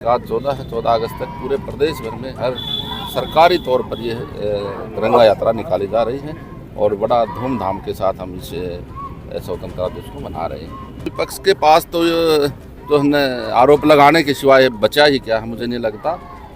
आज 14 अगस्त तक पूरे प्रदेश भर में हर सरकारी तौर पर ये तिरंगा यात्रा निकाली जा रही है और बड़ा धूमधाम के साथ हम इस स्वतंत्रता दिवस को मना रहे हैं। विपक्ष के पास तो जो हमने आरोप लगाने के सिवाय बचा ही क्या, मुझे नहीं लगता।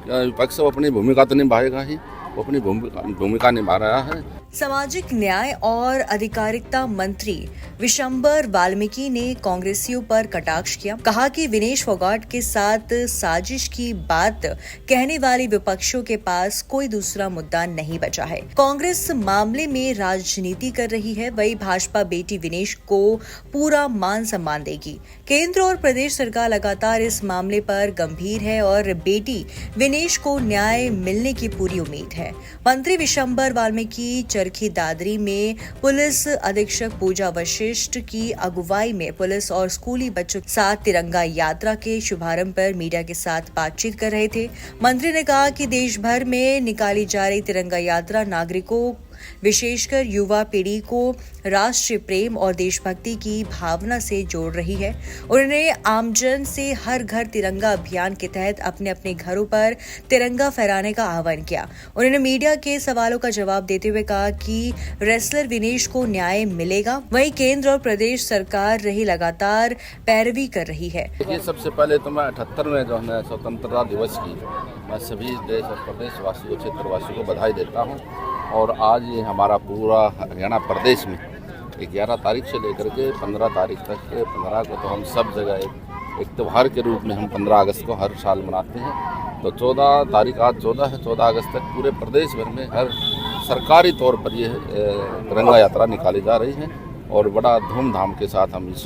विपक्ष अपनी भूमिका तो निभाएगा ही, वो अपनी भूमिका निभा रहा है। सामाजिक न्याय और अधिकारिता मंत्री विशंबर वाल्मीकि ने कांग्रेसियों पर कटाक्ष किया। कहा कि विनेश फोगाट के साथ साजिश की बात कहने वाले विपक्षों के पास कोई दूसरा मुद्दा नहीं बचा है। कांग्रेस मामले में राजनीति कर रही है, वही भाजपा बेटी विनेश को पूरा मान सम्मान देगी। केंद्र और प्रदेश सरकार लगातार इस मामले पर गंभीर है और बेटी विनेश को न्याय मिलने की पूरी उम्मीद है। मंत्री विशंबर वाल्मीकि चरखी दादरी में पुलिस अधीक्षक पूजा वशिष्ठ की अगुवाई में पुलिस और स्कूली बच्चों के साथ तिरंगा यात्रा के शुभारंभ पर मीडिया के साथ बातचीत कर रहे थे। मंत्री ने कहा कि देश भर में निकाली जा रही तिरंगा यात्रा नागरिकों, विशेषकर युवा पीढ़ी को राष्ट्रीय प्रेम और देशभक्ति की भावना से जोड़ रही है। उन्होंने आमजन से हर घर तिरंगा अभियान के तहत अपने अपने घरों पर तिरंगा फहराने का आह्वान किया। उन्होंने मीडिया के सवालों का जवाब देते हुए कहा कि रेसलर विनेश को न्याय मिलेगा, वहीं केंद्र और प्रदेश सरकार रही लगातार पैरवी कर रही है। ये सबसे पहले तो मैं 78वें जो है स्वतंत्रता दिवस की मैं सभी देश और प्रदेश वासियों, क्षेत्रवासियों को बधाई देता हूँ। और आज ये हमारा पूरा हरियाणा प्रदेश में 11 तारीख से लेकर के 15 तारीख तक, 15 को तो हम सब जगह एक त्यौहार के रूप में हम 15 अगस्त को हर साल मनाते हैं। तो 14 तारीख आज 14 अगस्त तक पूरे प्रदेश भर में हर सरकारी तौर पर ये तिरंगा यात्रा निकाली जा रही है और बड़ा धूमधाम के साथ हम इस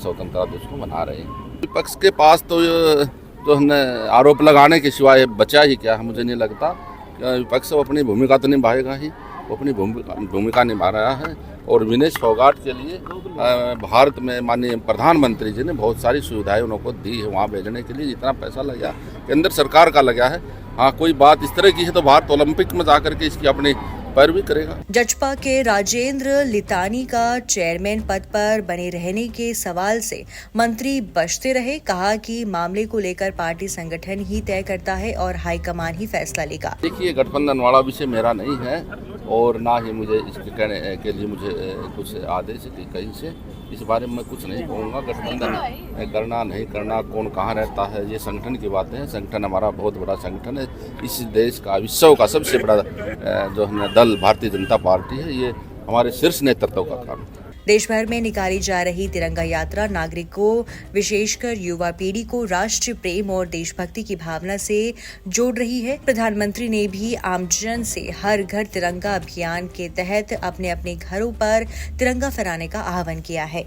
स्वतंत्रता दिवस को मना रहे हैं। विपक्ष के पास तो जो हमने आरोप लगाने के सिवाय बचा ही क्या, मुझे नहीं लगता। विपक्ष अपनी भूमिका तो निभाएगा ही, वो अपनी भूमिका निभा रहा है। और विनेश फोगाट के लिए भारत में माननीय प्रधानमंत्री जी ने बहुत सारी सुविधाएं उनको दी है। वहाँ भेजने के लिए जितना पैसा लगा केंद्र सरकार का लगा है। हाँ, कोई बात इस तरह की है तो भारत ओलंपिक में जाकर के इसकी अपनी पैरवी करेगा। जजपा के राजेंद्र लितानी का चेयरमैन पद पर बने रहने के सवाल से मंत्री बचते रहे। कहा कि मामले को लेकर पार्टी संगठन ही तय करता है और हाईकमान ही फैसला लेगा। देखिए, गठबंधन वाला विषय मेरा नहीं है और ना ही मुझे इसके कहने के लिए मुझे कुछ आदेश कहीं से इस बारे में मैं कुछ नहीं कहूँगा। गठबंधन करना नहीं करना, कौन कहाँ रहता है, ये संगठन की बातें हैं। संगठन हमारा बहुत बड़ा संगठन है। इस देश का, विश्व का सबसे बड़ा जो है दल भारतीय जनता पार्टी है। ये हमारे शीर्ष नेतृत्व का काम है। देश भर में निकाली जा रही तिरंगा यात्रा नागरिकों, विशेषकर युवा पीढ़ी को राष्ट्रीय प्रेम और देशभक्ति की भावना से जोड़ रही है। प्रधानमंत्री ने भी आमजन से हर घर तिरंगा अभियान के तहत अपने अपने घरों पर तिरंगा फहराने का आह्वान किया है।